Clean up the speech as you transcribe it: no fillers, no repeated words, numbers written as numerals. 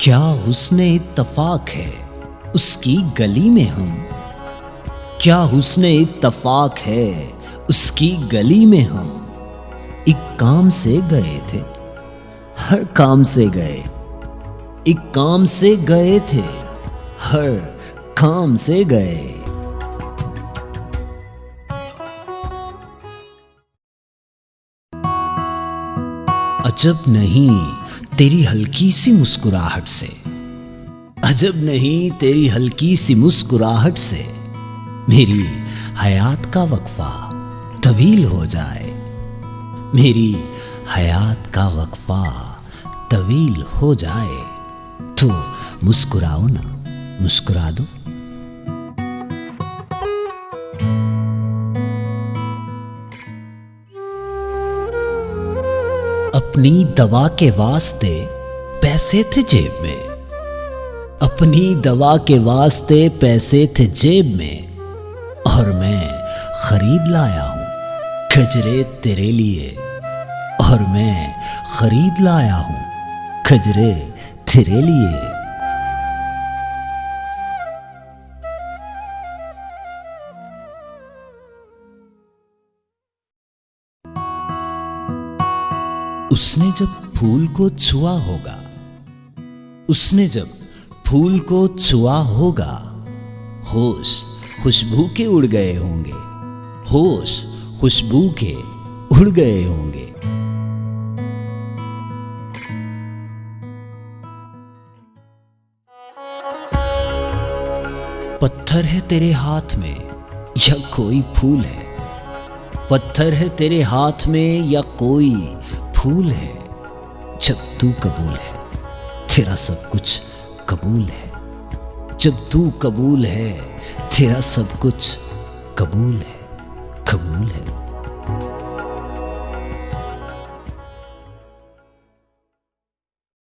क्या हुस्न इत्तफाक है उसकी गली में हम, क्या हुस्न इत्तफाक है उसकी गली में हम। एक काम से गए थे, हर काम से गए, एक काम से गए थे, हर काम से गए। अजब नहीं तेरी हल्की सी मुस्कुराहट से, अजब नहीं तेरी हल्की सी मुस्कुराहट से मेरी हयात का वक्फा तवील हो जाए, मेरी हयात का वक्फा तवील हो जाए। तो मुस्कुराओ ना, मुस्कुरा दो। अपनी दवा के वास्ते पैसे थे जेब में, अपनी दवा के वास्ते पैसे थे जेब में, और मैं खरीद लाया हूं गजरे तेरे लिए, और मैं खरीद लाया हूं गजरे तेरे लिए। उसने जब फूल को छुआ होगा, उसने जब फूल को छुआ होगा, होश खुशबू के उड़ गए होंगे, होश खुशबू के उड़ गए होंगे। पत्थर है तेरे हाथ में या कोई फूल है, पत्थर है तेरे हाथ में या कोई फूल है, जब तू कबूल है तेरा सब कुछ कबूल है, जब तू कबूल है तेरा सब कुछ कबूल है, कबूल है।